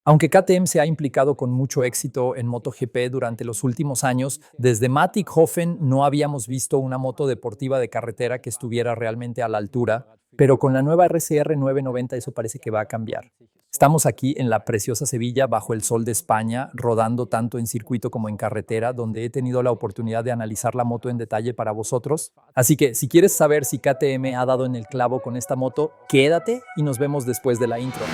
Aunque KTM se ha implicado con mucho éxito en MotoGP durante los últimos años, desde Matic Hoffen no habíamos visto una moto deportiva de carretera que estuviera realmente a la altura, pero con la nueva RCR 990 eso parece que va a cambiar. Estamos aquí en la preciosa Sevilla, bajo el sol de España, rodando tanto en circuito como en carretera, donde he tenido la oportunidad de analizar la moto en detalle para vosotros. Así que si quieres saber si KTM ha dado en el clavo con esta moto, quédate y nos vemos después de la intro.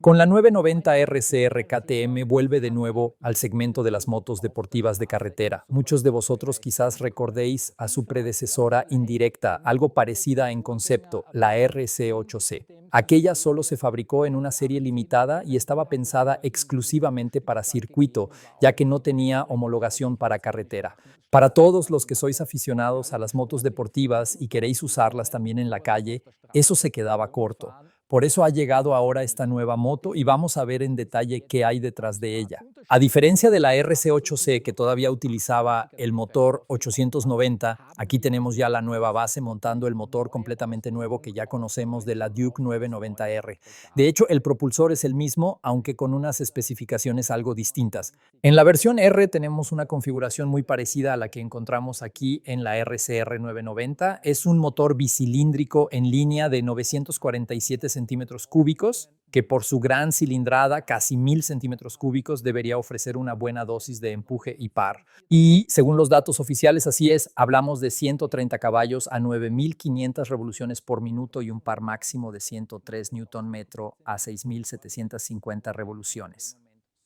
Con la 990 RCR KTM vuelve de nuevo al segmento de las motos deportivas de carretera. Muchos de vosotros quizás recordéis a su predecesora indirecta, algo parecida en concepto, la RC8C. Aquella solo se fabricó en una serie limitada y estaba pensada exclusivamente para circuito, ya que no tenía homologación para carretera. Para todos los que sois aficionados a las motos deportivas y queréis usarlas también en la calle, eso se quedaba corto. Por eso ha llegado ahora esta nueva moto y vamos a ver en detalle qué hay detrás de ella. A diferencia de la RC8C, que todavía utilizaba el motor 890, aquí tenemos ya la nueva base montando el motor completamente nuevo que ya conocemos de la Duke 990R. De hecho, el propulsor es el mismo, aunque con unas especificaciones algo distintas. En la versión R tenemos una configuración muy parecida a la que encontramos aquí en la RCR 990. Es un motor bicilíndrico en línea de 947 centímetros cúbicos, que por su gran cilindrada, casi 1000 centímetros cúbicos, debería ofrecer una buena dosis de empuje y par. Y según los datos oficiales, así es, hablamos de 130 caballos a 9500 revoluciones por minuto y un par máximo de 103 Nm a 6750 revoluciones.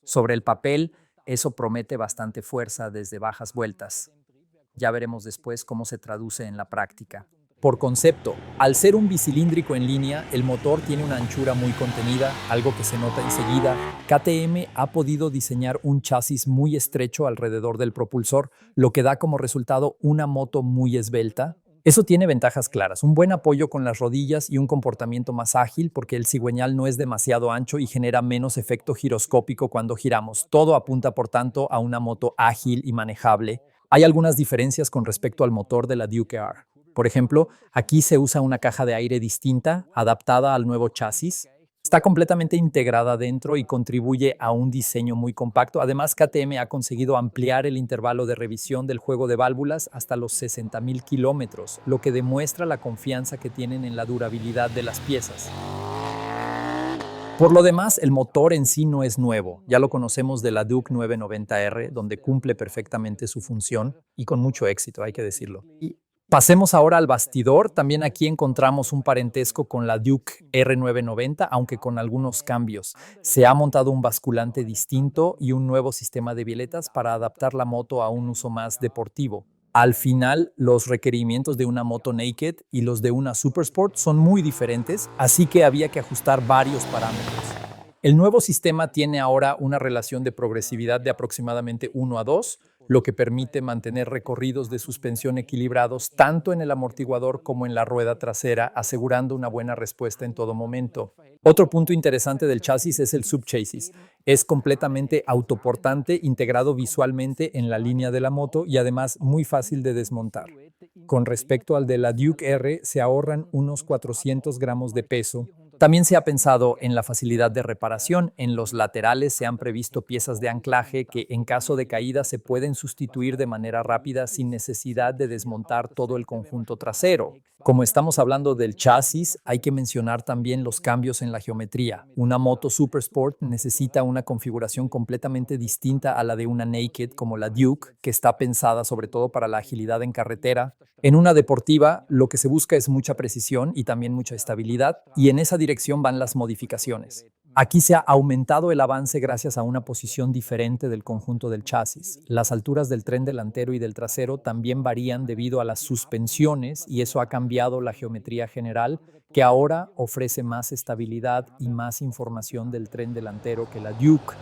Sobre el papel, eso promete bastante fuerza desde bajas vueltas. Ya veremos después cómo se traduce en la práctica. Por concepto, al ser un bicilíndrico en línea, el motor tiene una anchura muy contenida, algo que se nota enseguida. KTM ha podido diseñar un chasis muy estrecho alrededor del propulsor, lo que da como resultado una moto muy esbelta. Eso tiene ventajas claras, un buen apoyo con las rodillas y un comportamiento más ágil porque el cigüeñal no es demasiado ancho y genera menos efecto giroscópico cuando giramos. Todo apunta, por tanto, a una moto ágil y manejable. Hay algunas diferencias con respecto al motor de la Duke R. Por ejemplo, aquí se usa una caja de aire distinta, adaptada al nuevo chasis. Está completamente integrada dentro y contribuye a un diseño muy compacto. Además, KTM ha conseguido ampliar el intervalo de revisión del juego de válvulas hasta los 60.000 kilómetros, lo que demuestra la confianza que tienen en la durabilidad de las piezas. Por lo demás, el motor en sí no es nuevo. Ya lo conocemos de la Duke 990R, donde cumple perfectamente su función y con mucho éxito, hay que decirlo. Pasemos ahora al bastidor. También aquí encontramos un parentesco con la Duke R990, aunque con algunos cambios. Se ha montado un basculante distinto y un nuevo sistema de bieletas para adaptar la moto a un uso más deportivo. Al final, los requerimientos de una moto naked y los de una Supersport son muy diferentes, así que había que ajustar varios parámetros. El nuevo sistema tiene ahora una relación de progresividad de aproximadamente 1:2, lo que permite mantener recorridos de suspensión equilibrados tanto en el amortiguador como en la rueda trasera, asegurando una buena respuesta en todo momento. Otro punto interesante del chasis es el subchasis. Es completamente autoportante, integrado visualmente en la línea de la moto y además muy fácil de desmontar. Con respecto al de la Duke R, se ahorran unos 400 gramos de peso. También se ha pensado en la facilidad de reparación. En los laterales se han previsto piezas de anclaje que en caso de caída se pueden sustituir de manera rápida sin necesidad de desmontar todo el conjunto trasero. Como estamos hablando del chasis, hay que mencionar también los cambios en la geometría. Una moto Supersport necesita una configuración completamente distinta a la de una naked como la Duke, que está pensada sobre todo para la agilidad en carretera. En una deportiva, lo que se busca es mucha precisión y también mucha estabilidad, y en esa dirección van las modificaciones. Aquí se ha aumentado el avance gracias a una posición diferente del conjunto del chasis. Las alturas del tren delantero y del trasero también varían debido a las suspensiones y eso ha cambiado la geometría general, que ahora ofrece más estabilidad y más información del tren delantero que la Duke.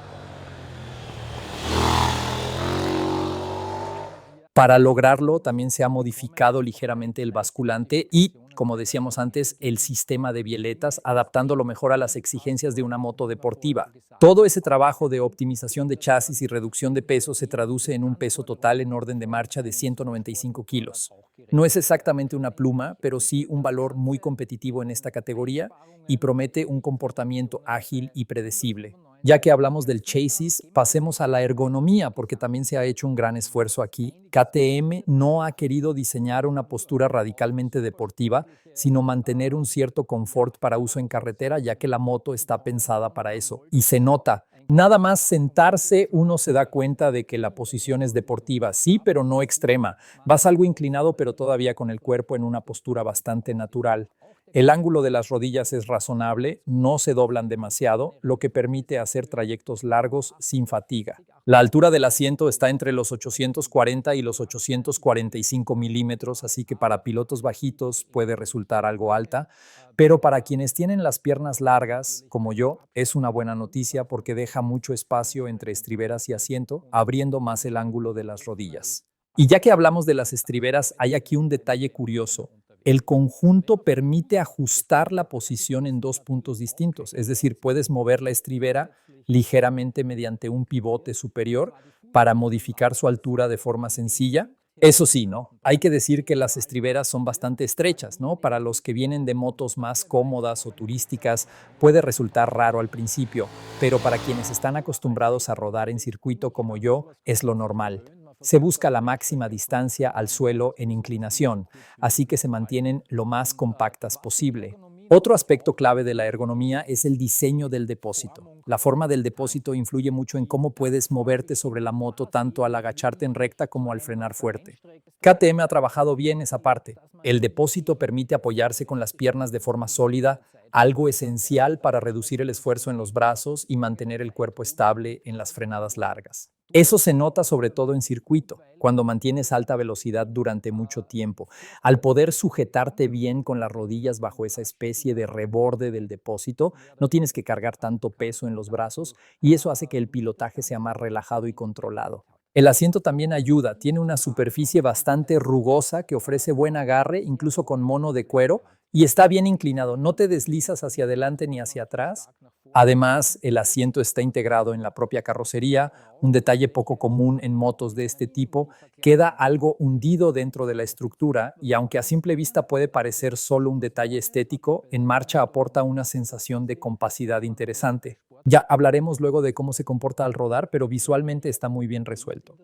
Para lograrlo, también se ha modificado ligeramente el basculante y, como decíamos antes, el sistema de bieletas, adaptándolo mejor a las exigencias de una moto deportiva. Todo ese trabajo de optimización de chasis y reducción de peso se traduce en un peso total en orden de marcha de 195 kilos. No es exactamente una pluma, pero sí un valor muy competitivo en esta categoría y promete un comportamiento ágil y predecible. Ya que hablamos del chasis, pasemos a la ergonomía, porque también se ha hecho un gran esfuerzo aquí. KTM no ha querido diseñar una postura radicalmente deportiva, sino mantener un cierto confort para uso en carretera, ya que la moto está pensada para eso. Y se nota. Nada más sentarse, uno se da cuenta de que la posición es deportiva, sí, pero no extrema. Vas algo inclinado, pero todavía con el cuerpo en una postura bastante natural. El ángulo de las rodillas es razonable, no se doblan demasiado, lo que permite hacer trayectos largos sin fatiga. La altura del asiento está entre los 840 y los 845 milímetros, así que para pilotos bajitos puede resultar algo alta, pero para quienes tienen las piernas largas, como yo, es una buena noticia porque deja mucho espacio entre estriberas y asiento, abriendo más el ángulo de las rodillas. Y ya que hablamos de las estriberas, hay aquí un detalle curioso. El conjunto permite ajustar la posición en dos puntos distintos, es decir, puedes mover la estribera ligeramente mediante un pivote superior para modificar su altura de forma sencilla. Eso sí, ¿no? Hay que decir que las estriberas son bastante estrechas, ¿no? Para los que vienen de motos más cómodas o turísticas puede resultar raro al principio, pero para quienes están acostumbrados a rodar en circuito como yo, es lo normal. Se busca la máxima distancia al suelo en inclinación, así que se mantienen lo más compactas posible. Otro aspecto clave de la ergonomía es el diseño del depósito. La forma del depósito influye mucho en cómo puedes moverte sobre la moto tanto al agacharte en recta como al frenar fuerte. KTM ha trabajado bien esa parte. El depósito permite apoyarse con las piernas de forma sólida, algo esencial para reducir el esfuerzo en los brazos y mantener el cuerpo estable en las frenadas largas. Eso se nota sobre todo en circuito, cuando mantienes alta velocidad durante mucho tiempo. Al poder sujetarte bien con las rodillas bajo esa especie de reborde del depósito, no tienes que cargar tanto peso en los brazos y eso hace que el pilotaje sea más relajado y controlado. El asiento también ayuda, tiene una superficie bastante rugosa que ofrece buen agarre, incluso con mono de cuero, y está bien inclinado, no te deslizas hacia adelante ni hacia atrás. Además, el asiento está integrado en la propia carrocería, un detalle poco común en motos de este tipo, queda algo hundido dentro de la estructura y aunque a simple vista puede parecer solo un detalle estético, en marcha aporta una sensación de compacidad interesante. Ya hablaremos luego de cómo se comporta al rodar, pero visualmente está muy bien resuelto.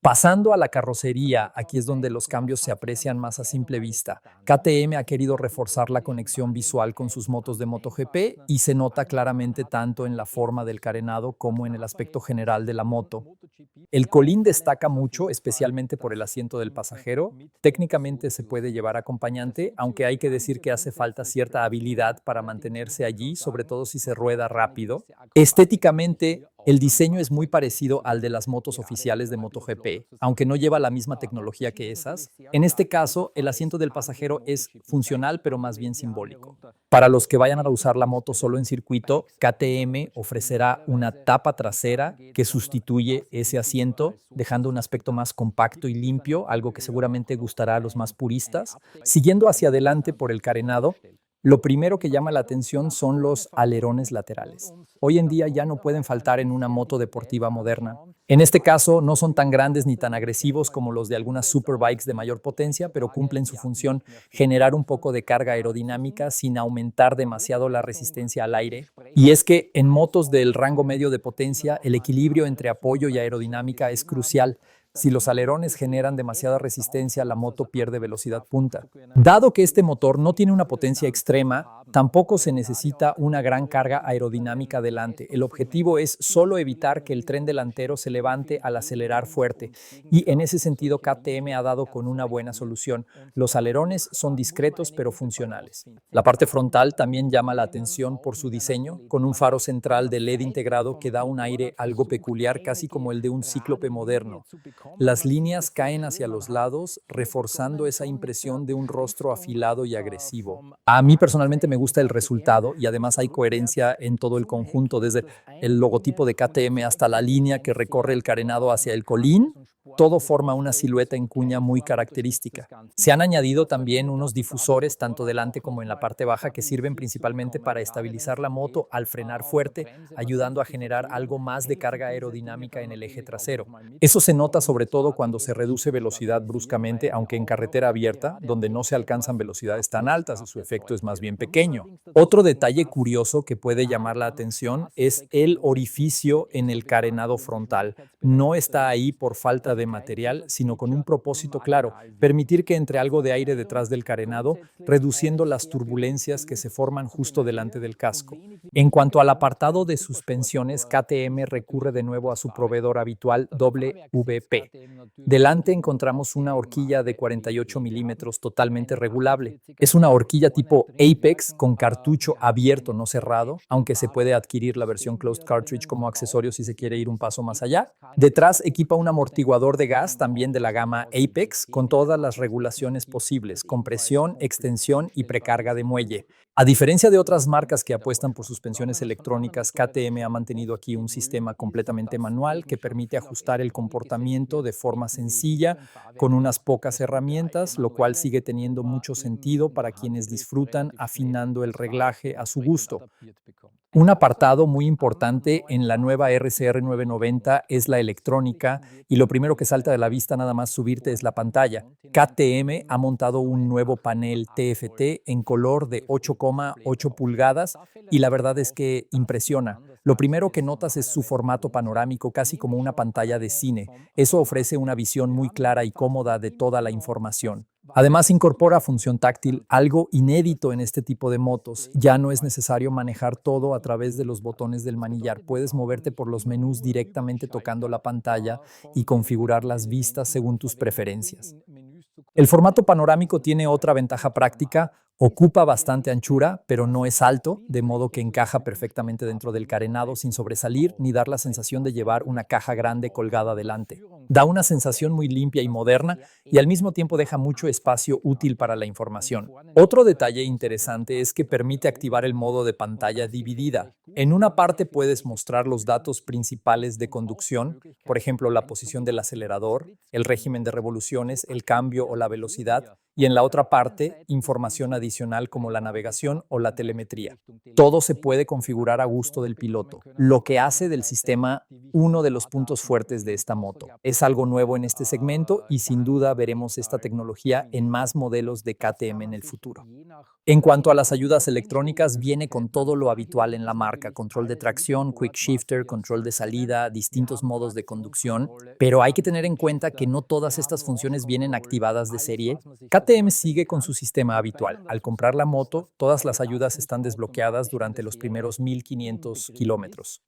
Pasando a la carrocería, aquí es donde los cambios se aprecian más a simple vista. KTM ha querido reforzar la conexión visual con sus motos de MotoGP y se nota claramente tanto en la forma del carenado como en el aspecto general de la moto. El colín destaca mucho, especialmente por el asiento del pasajero. Técnicamente se puede llevar acompañante, aunque hay que decir que hace falta cierta habilidad para mantenerse allí, sobre todo si se rueda rápido. Estéticamente, el diseño es muy parecido al de las motos oficiales de MotoGP, aunque no lleva la misma tecnología que esas. En este caso, el asiento del pasajero es funcional, pero más bien simbólico. Para los que vayan a usar la moto solo en circuito, KTM ofrecerá una tapa trasera que sustituye ese asiento, dejando un aspecto más compacto y limpio, algo que seguramente gustará a los más puristas. Siguiendo hacia adelante por el carenado, lo primero que llama la atención son los alerones laterales. Hoy en día ya no pueden faltar en una moto deportiva moderna. En este caso no son tan grandes ni tan agresivos como los de algunas superbikes de mayor potencia, pero cumplen su función: generar un poco de carga aerodinámica sin aumentar demasiado la resistencia al aire. Y es que en motos del rango medio de potencia, el equilibrio entre apoyo y aerodinámica es crucial. Si los alerones generan demasiada resistencia, la moto pierde velocidad punta. Dado que este motor no tiene una potencia extrema, tampoco se necesita una gran carga aerodinámica delante. El objetivo es solo evitar que el tren delantero se levante al acelerar fuerte, y en ese sentido KTM ha dado con una buena solución. Los alerones son discretos pero funcionales. La parte frontal también llama la atención por su diseño, con un faro central de LED integrado que da un aire algo peculiar, casi como el de un cíclope moderno. Las líneas caen hacia los lados, reforzando esa impresión de un rostro afilado y agresivo. A mí personalmente me gusta el resultado y además hay coherencia en todo el conjunto, desde el logotipo de KTM hasta la línea que recorre el carenado hacia el colín. Todo forma una silueta en cuña muy característica. Se han añadido también unos difusores tanto delante como en la parte baja que sirven principalmente para estabilizar la moto al frenar fuerte, ayudando a generar algo más de carga aerodinámica en el eje trasero. Eso se nota sobre todo cuando se reduce velocidad bruscamente, aunque en carretera abierta, donde no se alcanzan velocidades tan altas, su efecto es más bien pequeño. Otro detalle curioso que puede llamar la atención es el orificio en el carenado frontal. No está ahí por falta de material, sino con un propósito claro: permitir que entre algo de aire detrás del carenado, reduciendo las turbulencias que se forman justo delante del casco. En cuanto al apartado de suspensiones, KTM recurre de nuevo a su proveedor habitual WP. Delante encontramos una horquilla de 48 milímetros totalmente regulable. Es una horquilla tipo Apex con cartucho abierto, no cerrado, aunque se puede adquirir la versión closed cartridge como accesorio si se quiere ir un paso más allá. Detrás equipa un amortiguador de gas también de la gama Apex con todas las regulaciones posibles: compresión, extensión y precarga de muelle. A diferencia de otras marcas que apuestan por suspensiones electrónicas, KTM ha mantenido aquí un sistema completamente manual que permite ajustar el comportamiento de forma sencilla con unas pocas herramientas, lo cual sigue teniendo mucho sentido para quienes disfrutan afinando el reglaje a su gusto. Un apartado muy importante en la nueva RCR 990 es la electrónica, y lo primero que salta de la vista nada más subirte es la pantalla. KTM ha montado un nuevo panel TFT en color de 8,8 pulgadas y la verdad es que impresiona. Lo primero que notas es su formato panorámico, casi como una pantalla de cine. Eso ofrece una visión muy clara y cómoda de toda la información. Además, incorpora función táctil, algo inédito en este tipo de motos. Ya no es necesario manejar todo a través de los botones del manillar. Puedes moverte por los menús directamente tocando la pantalla y configurar las vistas según tus preferencias. El formato panorámico tiene otra ventaja práctica: ocupa bastante anchura, pero no es alto, de modo que encaja perfectamente dentro del carenado sin sobresalir ni dar la sensación de llevar una caja grande colgada delante. Da una sensación muy limpia y moderna y al mismo tiempo deja mucho espacio útil para la información. Otro detalle interesante es que permite activar el modo de pantalla dividida. En una parte puedes mostrar los datos principales de conducción, por ejemplo, la posición del acelerador, el régimen de revoluciones, el cambio o la velocidad, y en la otra parte, información adicional como la navegación o la telemetría. Todo se puede configurar a gusto del piloto, lo que hace del sistema uno de los puntos fuertes de esta moto. Es algo nuevo en este segmento y sin duda veremos esta tecnología en más modelos de KTM en el futuro. En cuanto a las ayudas electrónicas, viene con todo lo habitual en la marca: control de tracción, quick shifter, control de salida, distintos modos de conducción, pero hay que tener en cuenta que no todas estas funciones vienen activadas de serie. KTM sigue con su sistema habitual. Al comprar la moto, todas las ayudas están desbloqueadas durante los primeros 1500 kilómetros.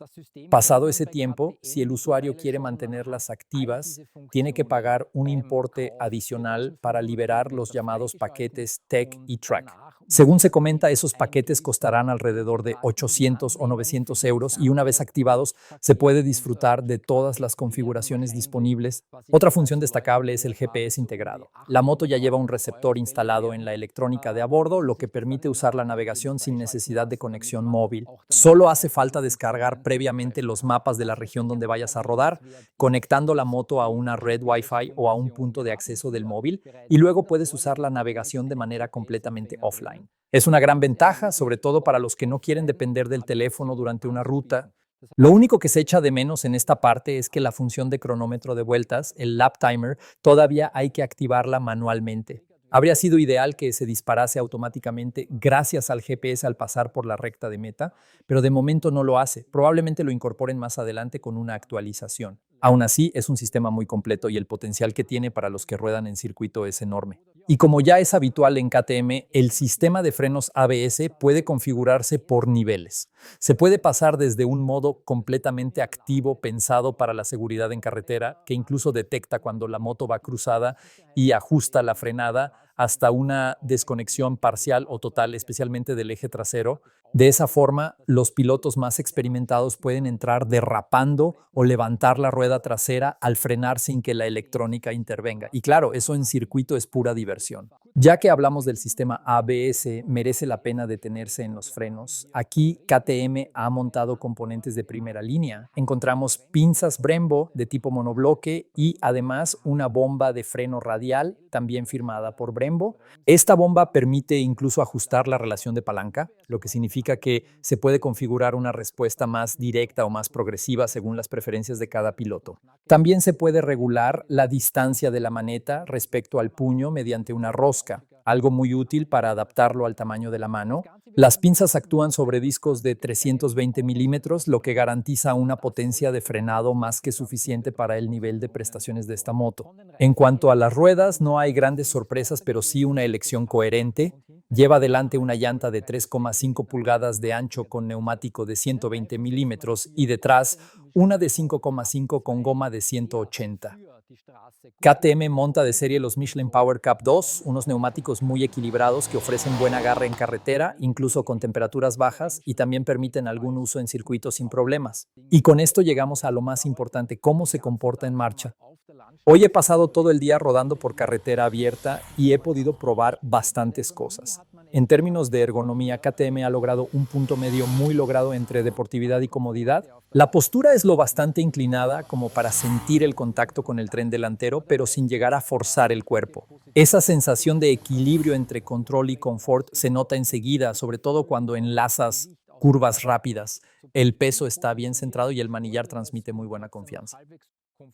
Pasado ese tiempo, si el usuario quiere mantenerlas activas, tiene que pagar un importe adicional para liberar los llamados paquetes Tech y Track. Según se comenta, esos paquetes costarán alrededor de 800 o 900 euros y una vez activados se puede disfrutar de todas las configuraciones disponibles. Otra función destacable es el GPS integrado. La moto ya lleva un receptor instalado en la electrónica de a bordo, lo que permite usar la navegación sin necesidad de conexión móvil. Solo hace falta descargar previamente los mapas de la región donde vayas a rodar, conectando la moto a una red Wi-Fi o a un punto de acceso del móvil, y luego puedes usar la navegación de manera completamente offline. Es una gran ventaja, sobre todo para los que no quieren depender del teléfono durante una ruta. Lo único que se echa de menos en esta parte es que la función de cronómetro de vueltas, el lap timer, todavía hay que activarla manualmente. Habría sido ideal que se disparase automáticamente gracias al GPS al pasar por la recta de meta, pero de momento no lo hace. Probablemente lo incorporen más adelante con una actualización. Aún así, es un sistema muy completo y el potencial que tiene para los que ruedan en circuito es enorme. Y como ya es habitual en KTM, el sistema de frenos ABS puede configurarse por niveles. Se puede pasar desde un modo completamente activo pensado para la seguridad en carretera, que incluso detecta cuando la moto va cruzada y ajusta la frenada, hasta una desconexión parcial o total, especialmente del eje trasero. De esa forma, los pilotos más experimentados pueden entrar derrapando o levantar la rueda trasera al frenar sin que la electrónica intervenga. Y claro, eso en circuito es pura diversión. Ya que hablamos del sistema ABS, merece la pena detenerse en los frenos. Aquí KTM ha montado componentes de primera línea. Encontramos pinzas Brembo de tipo monobloque y además una bomba de freno radial, también firmada por Brembo. Esta bomba permite incluso ajustar la relación de palanca, lo que significa que se puede configurar una respuesta más directa o más progresiva según las preferencias de cada piloto. También se puede regular la distancia de la maneta respecto al puño mediante una rosca, algo muy útil para adaptarlo al tamaño de la mano. Las pinzas actúan sobre discos de 320 milímetros, lo que garantiza una potencia de frenado más que suficiente para el nivel de prestaciones de esta moto. En cuanto a las ruedas, no hay grandes sorpresas, pero sí una elección coherente. Lleva adelante una llanta de 3,5 pulgadas de ancho con neumático de 120 milímetros y detrás una de 5,5 con goma de 180. KTM monta de serie los Michelin Power Cup 2, unos neumáticos muy equilibrados que ofrecen buen agarre en carretera, incluso con temperaturas bajas, y también permiten algún uso en circuitos sin problemas. Y con esto llegamos a lo más importante, cómo se comporta en marcha. Hoy he pasado todo el día rodando por carretera abierta y he podido probar bastantes cosas. En términos de ergonomía, KTM ha logrado un punto medio muy logrado entre deportividad y comodidad. La postura es lo bastante inclinada como para sentir el contacto con el tren delantero, pero sin llegar a forzar el cuerpo. Esa sensación de equilibrio entre control y confort se nota enseguida, sobre todo cuando enlazas curvas rápidas. El peso está bien centrado y el manillar transmite muy buena confianza.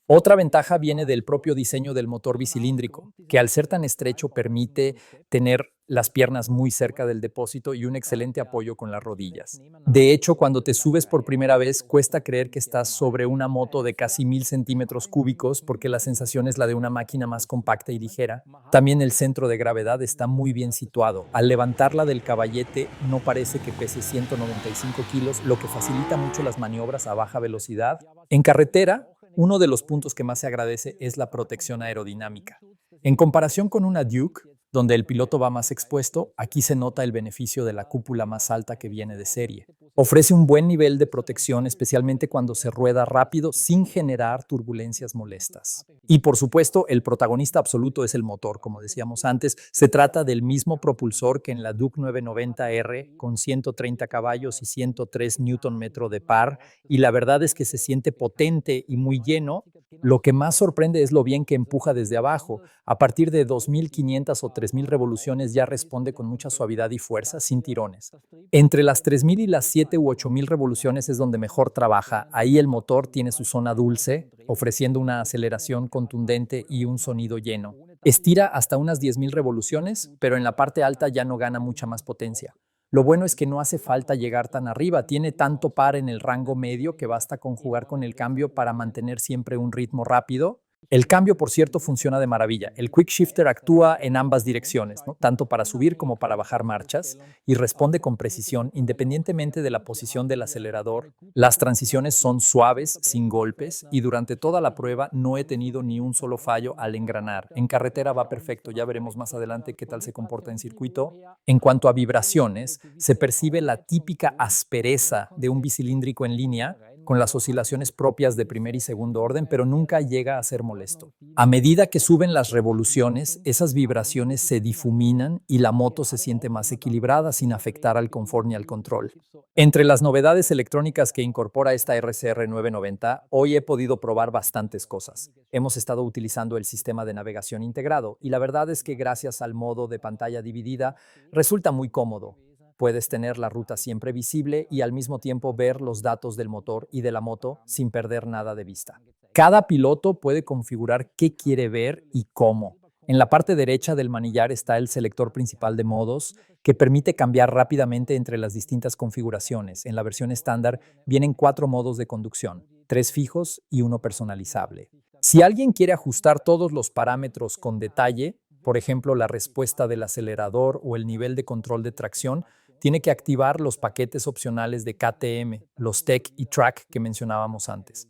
Otra ventaja viene del propio diseño del motor bicilíndrico, que al ser tan estrecho permite tener las piernas muy cerca del depósito y un excelente apoyo con las rodillas. De hecho, cuando te subes por primera vez, cuesta creer que estás sobre una moto de casi 1000 centímetros cúbicos porque la sensación es la de una máquina más compacta y ligera. También el centro de gravedad está muy bien situado. Al levantarla del caballete no parece que pese 195 kilos, lo que facilita mucho las maniobras a baja velocidad. En carretera, uno de los puntos que más se agradece es la protección aerodinámica. En comparación con una Duke, donde el piloto va más expuesto, aquí se nota el beneficio de la cúpula más alta que viene de serie. Ofrece un buen nivel de protección, especialmente cuando se rueda rápido sin generar turbulencias molestas. Y por supuesto, el protagonista absoluto es el motor, como decíamos antes. Se trata del mismo propulsor que en la Duke 990R, con 130 caballos y 103 Nm de par, y la verdad es que se siente potente y muy lleno. Lo que más sorprende es lo bien que empuja desde abajo. A partir de 2500 o 3000 revoluciones ya responde con mucha suavidad y fuerza, sin tirones. Entre las 3000 y las 7 u 8000 revoluciones es donde mejor trabaja. Ahí el motor tiene su zona dulce, ofreciendo una aceleración contundente y un sonido lleno. Estira hasta unas 10,000 revoluciones, pero en la parte alta ya no gana mucha más potencia. Lo bueno es que no hace falta llegar tan arriba, tiene tanto par en el rango medio que basta con jugar con el cambio para mantener siempre un ritmo rápido. El cambio, por cierto, funciona de maravilla. El Quick Shifter actúa en ambas direcciones, ¿no? Tanto para subir como para bajar marchas, y responde con precisión independientemente de la posición del acelerador. Las transiciones son suaves, sin golpes, y durante toda la prueba no he tenido ni un solo fallo al engranar. En carretera va perfecto, ya veremos más adelante qué tal se comporta en circuito. En cuanto a vibraciones, se percibe la típica aspereza de un bicilíndrico en línea, con las oscilaciones propias de primer y segundo orden, pero nunca llega a ser molesto. A medida que suben las revoluciones, esas vibraciones se difuminan y la moto se siente más equilibrada sin afectar al confort ni al control. Entre las novedades electrónicas que incorpora esta RCR 990, hoy he podido probar bastantes cosas. Hemos estado utilizando el sistema de navegación integrado y la verdad es que gracias al modo de pantalla dividida resulta muy cómodo. Puedes tener la ruta siempre visible y al mismo tiempo ver los datos del motor y de la moto sin perder nada de vista. Cada piloto puede configurar qué quiere ver y cómo. En la parte derecha del manillar está el selector principal de modos, que permite cambiar rápidamente entre las distintas configuraciones. En la versión estándar vienen 4 modos de conducción. 3 fijos y uno personalizable. Si alguien quiere ajustar todos los parámetros con detalle, por ejemplo, la respuesta del acelerador o el nivel de control de tracción, tiene que activar los paquetes opcionales de KTM, los Tech y Track que mencionábamos antes.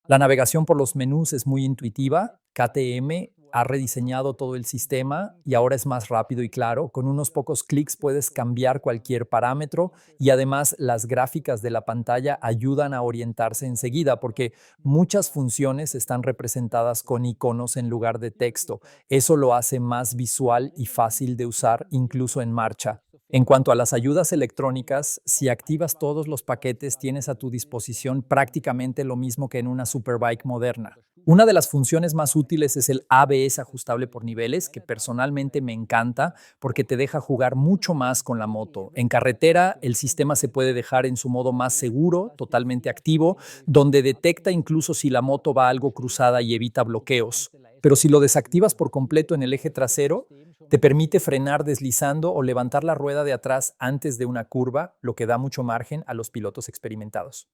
La navegación por los menús es muy intuitiva. KTM ha rediseñado todo el sistema y ahora es más rápido y claro. Con unos pocos clics puedes cambiar cualquier parámetro y además las gráficas de la pantalla ayudan a orientarse enseguida porque muchas funciones están representadas con iconos en lugar de texto. Eso lo hace más visual y fácil de usar incluso en marcha. En cuanto a las ayudas electrónicas, si activas todos los paquetes, tienes a tu disposición prácticamente lo mismo que en una Superbike moderna. Una de las funciones más útiles es el ABS ajustable por niveles, que personalmente me encanta porque te deja jugar mucho más con la moto. En carretera, el sistema se puede dejar en su modo más seguro, totalmente activo, donde detecta incluso si la moto va algo cruzada y evita bloqueos. Pero si lo desactivas por completo en el eje trasero, te permite frenar deslizando o levantar la rueda de atrás antes de una curva, lo que da mucho margen a los pilotos experimentados.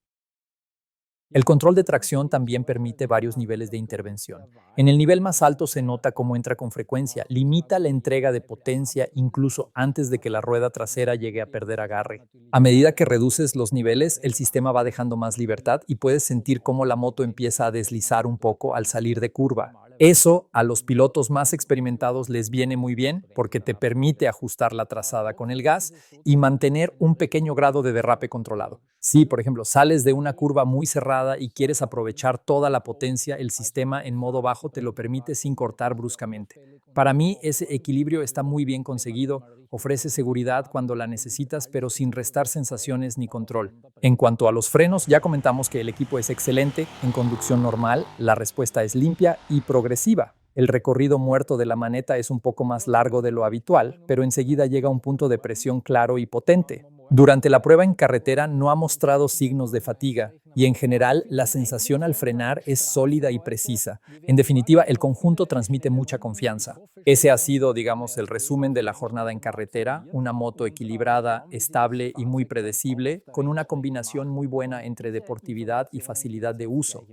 El control de tracción también permite varios niveles de intervención. En el nivel más alto se nota cómo entra con frecuencia, limita la entrega de potencia incluso antes de que la rueda trasera llegue a perder agarre. A medida que reduces los niveles, el sistema va dejando más libertad y puedes sentir cómo la moto empieza a deslizar un poco al salir de curva. Eso a los pilotos más experimentados les viene muy bien porque te permite ajustar la trazada con el gas y mantener un pequeño grado de derrape controlado. Si, por ejemplo, sales de una curva muy cerrada y quieres aprovechar toda la potencia, el sistema en modo bajo te lo permite sin cortar bruscamente. Para mí, ese equilibrio está muy bien conseguido, ofrece seguridad cuando la necesitas, pero sin restar sensaciones ni control. En cuanto a los frenos, ya comentamos que el equipo es excelente. En conducción normal, la respuesta es limpia y progresiva. El recorrido muerto de la maneta es un poco más largo de lo habitual, pero enseguida llega a un punto de presión claro y potente. Durante la prueba en carretera no ha mostrado signos de fatiga y en general la sensación al frenar es sólida y precisa. En definitiva, el conjunto transmite mucha confianza. Ese ha sido, digamos, el resumen de la jornada en carretera, una moto equilibrada, estable y muy predecible, con una combinación muy buena entre deportividad y facilidad de uso.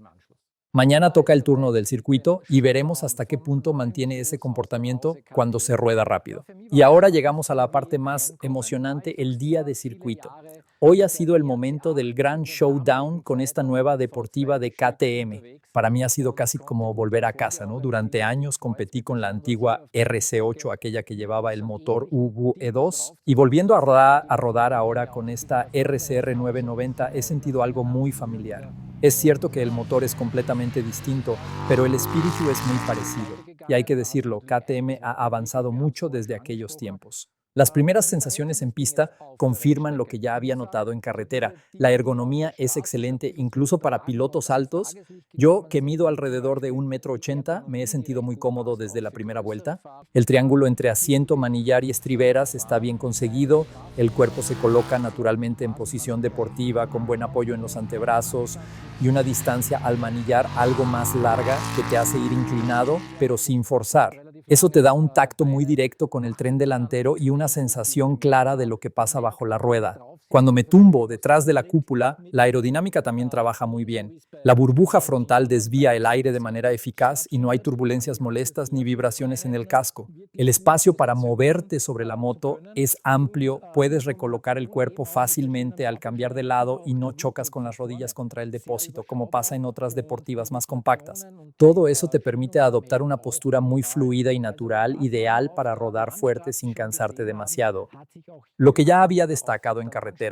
Mañana toca el turno del circuito y veremos hasta qué punto mantiene ese comportamiento cuando se rueda rápido. Y ahora llegamos a la parte más emocionante, el día de circuito. Hoy ha sido el momento del gran showdown con esta nueva deportiva de KTM. Para mí ha sido casi como volver a casa, ¿no? Durante años competí con la antigua RC8, aquella que llevaba el motor UWU E2, y volviendo a rodar ahora con esta RCR 990 he sentido algo muy familiar. Es cierto que el motor es completamente distinto, pero el espíritu es muy parecido. Y hay que decirlo, KTM ha avanzado mucho desde aquellos tiempos. Las primeras sensaciones en pista confirman lo que ya había notado en carretera. La ergonomía es excelente, incluso para pilotos altos. Yo, que mido alrededor de 1,80 m, me he sentido muy cómodo desde la primera vuelta. El triángulo entre asiento, manillar y estriberas está bien conseguido. El cuerpo se coloca naturalmente en posición deportiva, con buen apoyo en los antebrazos y una distancia al manillar algo más larga que te hace ir inclinado, pero sin forzar. Eso te da un tacto muy directo con el tren delantero y una sensación clara de lo que pasa bajo la rueda. Cuando me tumbo detrás de la cúpula, la aerodinámica también trabaja muy bien. La burbuja frontal desvía el aire de manera eficaz y no hay turbulencias molestas ni vibraciones en el casco. El espacio para moverte sobre la moto es amplio, puedes recolocar el cuerpo fácilmente al cambiar de lado y no chocas con las rodillas contra el depósito, como pasa en otras deportivas más compactas. Todo eso te permite adoptar una postura muy fluida y natural, ideal para rodar fuerte sin cansarte demasiado. Lo que ya había destacado en carretera,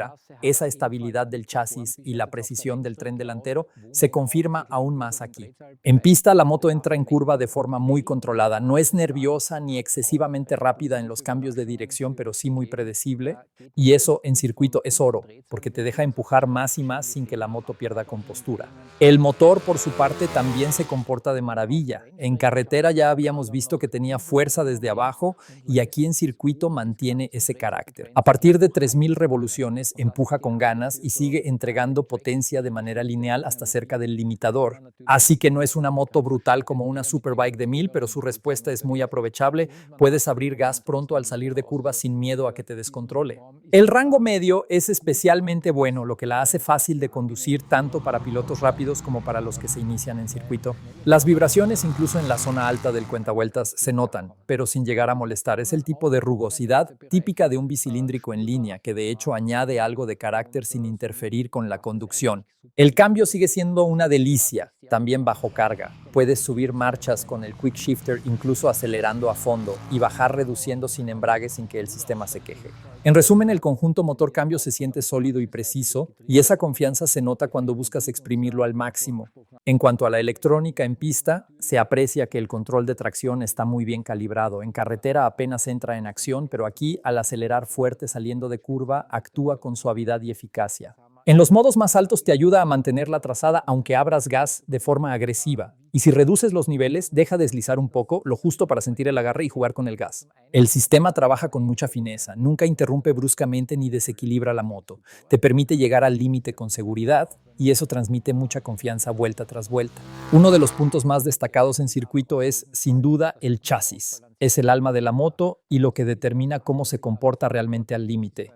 esa estabilidad del chasis y la precisión del tren delantero, se confirma aún más aquí. En pista, la moto entra en curva de forma muy controlada. No es nerviosa ni excesivamente rápida en los cambios de dirección, pero sí muy predecible. Y eso en circuito es oro, porque te deja empujar más y más sin que la moto pierda compostura. El motor, por su parte, también se comporta de maravilla. En carretera ya habíamos visto que tenía fuerza desde abajo y aquí en circuito mantiene ese carácter. A partir de 3,000 revoluciones, vibraciones, empuja con ganas y sigue entregando potencia de manera lineal hasta cerca del limitador. Así que no es una moto brutal como una Superbike de 1000, pero su respuesta es muy aprovechable. Puedes abrir gas pronto al salir de curvas sin miedo a que te descontrole. El rango medio es especialmente bueno, lo que la hace fácil de conducir tanto para pilotos rápidos como para los que se inician en circuito. Las vibraciones, incluso en la zona alta del cuentavueltas, se notan, pero sin llegar a molestar. Es el tipo de rugosidad típica de un bicilíndrico en línea, que de hecho añade algo de carácter sin interferir con la conducción. El cambio sigue siendo una delicia, también bajo carga. Puedes subir marchas con el quick shifter incluso acelerando a fondo y bajar reduciendo sin embrague sin que el sistema se queje. En resumen, el conjunto motor-cambio se siente sólido y preciso, y esa confianza se nota cuando buscas exprimirlo al máximo. En cuanto a la electrónica en pista, se aprecia que el control de tracción está muy bien calibrado. En carretera apenas entra en acción, pero aquí, al acelerar fuerte saliendo de curva, actúa con suavidad y eficacia. En los modos más altos te ayuda a mantener la trazada aunque abras gas de forma agresiva. Y si reduces los niveles, deja deslizar un poco, lo justo para sentir el agarre y jugar con el gas. El sistema trabaja con mucha fineza, nunca interrumpe bruscamente ni desequilibra la moto. Te permite llegar al límite con seguridad y eso transmite mucha confianza vuelta tras vuelta. Uno de los puntos más destacados en circuito es, sin duda, el chasis. Es el alma de la moto y lo que determina cómo se comporta realmente al límite.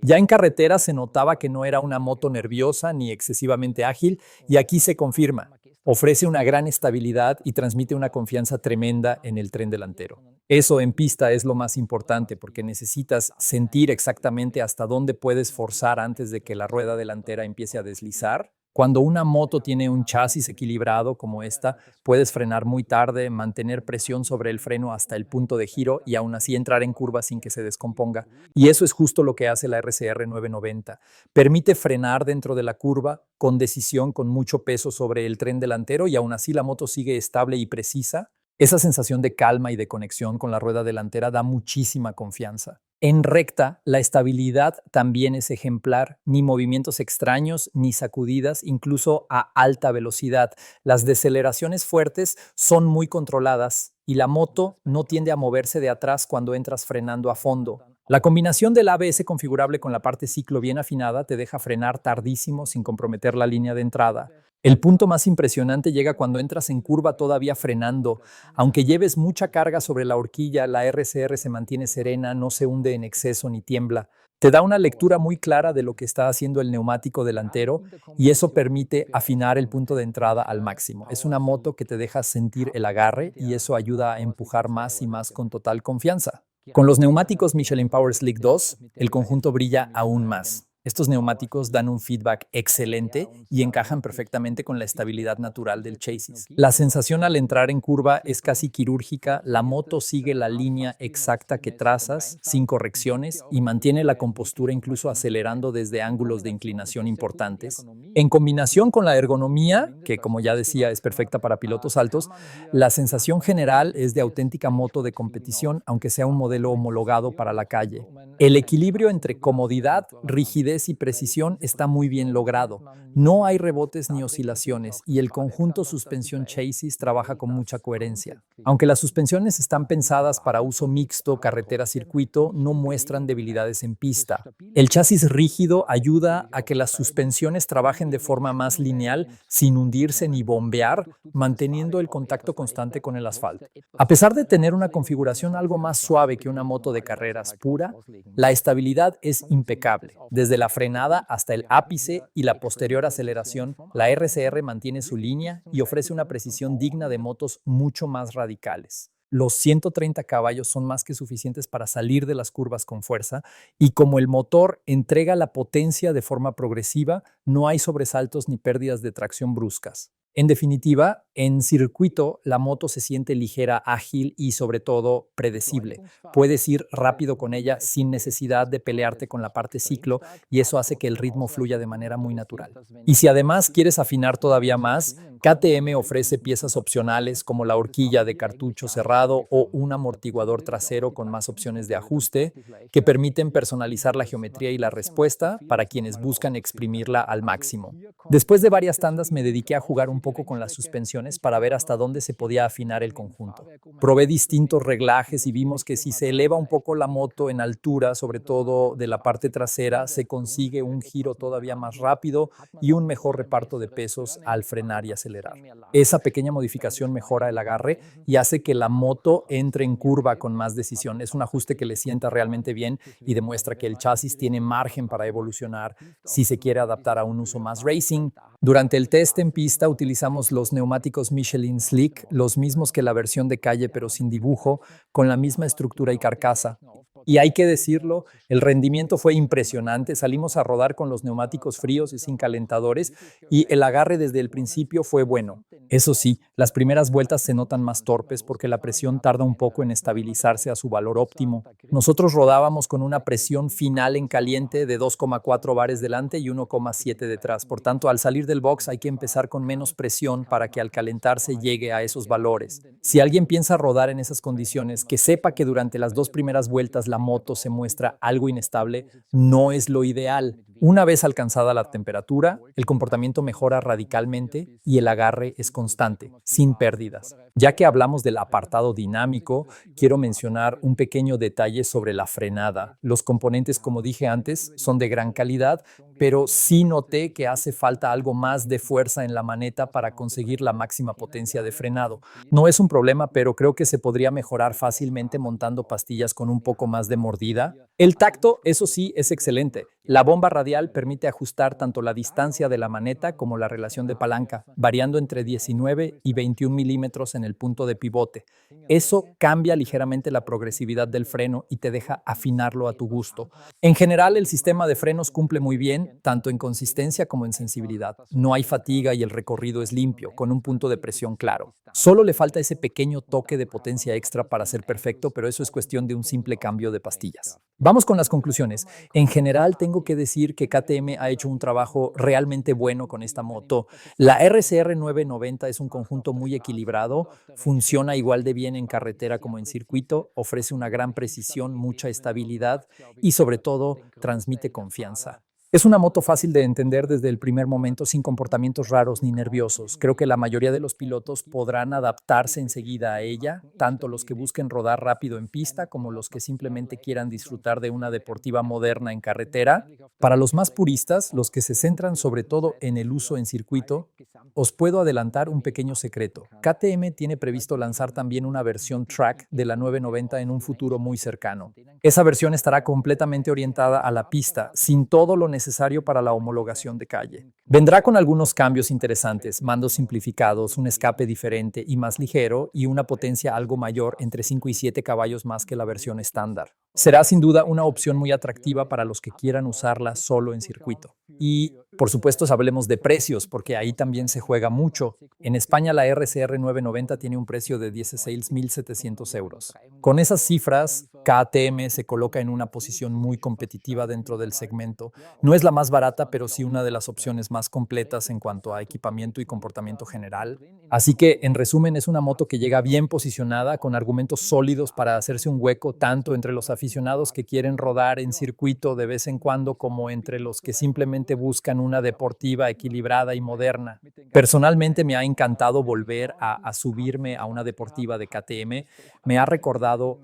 Ya en carretera se notaba que no era una moto nerviosa ni excesivamente ágil, y aquí se confirma. Ofrece una gran estabilidad y transmite una confianza tremenda en el tren delantero. Eso en pista es lo más importante porque necesitas sentir exactamente hasta dónde puedes forzar antes de que la rueda delantera empiece a deslizar. Cuando una moto tiene un chasis equilibrado como esta, puedes frenar muy tarde, mantener presión sobre el freno hasta el punto de giro y aún así entrar en curva sin que se descomponga. Y eso es justo lo que hace la RCR 990. Permite frenar dentro de la curva con decisión, con mucho peso sobre el tren delantero y aún así la moto sigue estable y precisa. Esa sensación de calma y de conexión con la rueda delantera da muchísima confianza. En recta, la estabilidad también es ejemplar, ni movimientos extraños, ni sacudidas, incluso a alta velocidad. Las deceleraciones fuertes son muy controladas y la moto no tiende a moverse de atrás cuando entras frenando a fondo. La combinación del ABS configurable con la parte ciclo bien afinada te deja frenar tardísimo sin comprometer la línea de entrada. El punto más impresionante llega cuando entras en curva todavía frenando. Aunque lleves mucha carga sobre la horquilla, la RCR se mantiene serena, no se hunde en exceso ni tiembla. Te da una lectura muy clara de lo que está haciendo el neumático delantero y eso permite afinar el punto de entrada al máximo. Es una moto que te deja sentir el agarre y eso ayuda a empujar más y más con total confianza. Con los neumáticos Michelin Power Slick 2, el conjunto brilla aún más. Estos neumáticos dan un feedback excelente y encajan perfectamente con la estabilidad natural del chasis. La sensación al entrar en curva es casi quirúrgica, la moto sigue la línea exacta que trazas, sin correcciones, y mantiene la compostura incluso acelerando desde ángulos de inclinación importantes. En combinación con la ergonomía, que como ya decía es perfecta para pilotos altos, la sensación general es de auténtica moto de competición, aunque sea un modelo homologado para la calle. El equilibrio entre comodidad, rigidez y precisión está muy bien logrado. No hay rebotes ni oscilaciones y el conjunto suspensión-chasis trabaja con mucha coherencia. Aunque las suspensiones están pensadas para uso mixto, carretera-circuito, no muestran debilidades en pista. El chasis rígido ayuda a que las suspensiones trabajen de forma más lineal, sin hundirse ni bombear, manteniendo el contacto constante con el asfalto. A pesar de tener una configuración algo más suave que una moto de carreras pura, la estabilidad es impecable. Desde la frenada hasta el ápice y la posterior aceleración, la RCR mantiene su línea y ofrece una precisión digna de motos mucho más radicales. Los 130 caballos son más que suficientes para salir de las curvas con fuerza y como el motor entrega la potencia de forma progresiva, no hay sobresaltos ni pérdidas de tracción bruscas. En definitiva, en circuito la moto se siente ligera, ágil y sobre todo predecible. Puedes ir rápido con ella sin necesidad de pelearte con la parte ciclo y eso hace que el ritmo fluya de manera muy natural. Y si además quieres afinar todavía más, KTM ofrece piezas opcionales como la horquilla de cartucho cerrado o un amortiguador trasero con más opciones de ajuste que permiten personalizar la geometría y la respuesta para quienes buscan exprimirla al máximo. Después de varias tandas me dediqué a jugar un poco con las suspensiones posiciones para ver hasta dónde se podía afinar el conjunto. Probé distintos reglajes y vimos que si se eleva un poco la moto en altura, sobre todo de la parte trasera, se consigue un giro todavía más rápido y un mejor reparto de pesos al frenar y acelerar. Esa pequeña modificación mejora el agarre y hace que la moto entre en curva con más decisión. Es un ajuste que le sienta realmente bien y demuestra que el chasis tiene margen para evolucionar si se quiere adaptar a un uso más racing. Durante el test en pista utilizamos los neumáticos Michelin Slick, los mismos que la versión de calle pero sin dibujo, con la misma estructura y carcasa. Y hay que decirlo, el rendimiento fue impresionante. Salimos a rodar con los neumáticos fríos y sin calentadores y el agarre desde el principio fue bueno. Eso sí, las primeras vueltas se notan más torpes porque la presión tarda un poco en estabilizarse a su valor óptimo. Nosotros rodábamos con una presión final en caliente de 2,4 bares delante y 1,7 detrás. Por tanto, al salir del box hay que empezar con menos presión para que al calentarse llegue a esos valores. Si alguien piensa rodar en esas condiciones, que sepa que durante las 2 primeras vueltas la moto se muestra algo inestable, no es lo ideal. Una vez alcanzada la temperatura, el comportamiento mejora radicalmente y el agarre es constante, sin pérdidas. Ya que hablamos del apartado dinámico, quiero mencionar un pequeño detalle sobre la frenada. Los componentes, como dije antes, son de gran calidad, pero sí noté que hace falta algo más de fuerza en la maneta para conseguir la máxima potencia de frenado. No es un problema, pero creo que se podría mejorar fácilmente montando pastillas con un poco más de mordida. El tacto, eso sí, es excelente. La bomba radial permite ajustar tanto la distancia de la maneta como la relación de palanca, variando entre 19 y 21 milímetros en el punto de pivote. Eso cambia ligeramente la progresividad del freno y te deja afinarlo a tu gusto. En general, el sistema de frenos cumple muy bien, tanto en consistencia como en sensibilidad. No hay fatiga y el recorrido es limpio, con un punto de presión claro. Solo le falta ese pequeño toque de potencia extra para ser perfecto, pero eso es cuestión de un simple cambio de pastillas. Vamos con las conclusiones. En general, tengo que decir que KTM ha hecho un trabajo realmente bueno con esta moto. La RCR 990 es un conjunto muy equilibrado, funciona igual de bien en carretera como en circuito, ofrece una gran precisión, mucha estabilidad y sobre todo transmite confianza. Es una moto fácil de entender desde el primer momento sin comportamientos raros ni nerviosos. Creo que la mayoría de los pilotos podrán adaptarse enseguida a ella, tanto los que busquen rodar rápido en pista como los que simplemente quieran disfrutar de una deportiva moderna en carretera. Para los más puristas, los que se centran sobre todo en el uso en circuito, os puedo adelantar un pequeño secreto. KTM tiene previsto lanzar también una versión track de la 990 en un futuro muy cercano. Esa versión estará completamente orientada a la pista, sin todo lo necesario para la homologación de calle. Vendrá con algunos cambios interesantes, mandos simplificados, un escape diferente y más ligero y una potencia algo mayor, entre 5 y 7 caballos más que la versión estándar. Será sin duda una opción muy atractiva para los que quieran usarla solo en circuito. Y, por supuesto, hablemos de precios, porque ahí también se juega mucho. En España la RCR 990 tiene un precio de 16.700 euros. Con esas cifras, KTM se coloca en una posición muy competitiva dentro del segmento. No es la más barata, pero sí una de las opciones más completas en cuanto a equipamiento y comportamiento general. Así que, en resumen, es una moto que llega bien posicionada, con argumentos sólidos para hacerse un hueco tanto entre los aficionados que quieren rodar en circuito de vez en cuando como entre los que simplemente buscan una deportiva equilibrada y moderna. Personalmente me ha encantado volver a subirme a una deportiva de KTM. Me ha recordado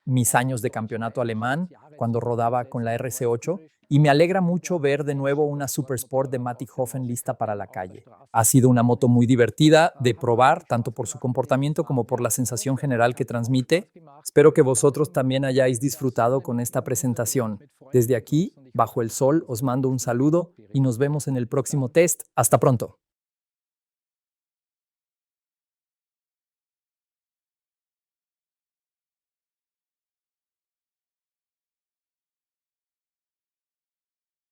mis años de campeonato alemán cuando rodaba con la RC8 y me alegra mucho ver de nuevo una Super Sport de Mattighofen lista para la calle. Ha sido una moto muy divertida de probar, tanto por su comportamiento como por la sensación general que transmite. Espero que vosotros también hayáis disfrutado con esta presentación. Desde aquí, bajo el sol, os mando un saludo y nos vemos en el próximo test. Hasta pronto.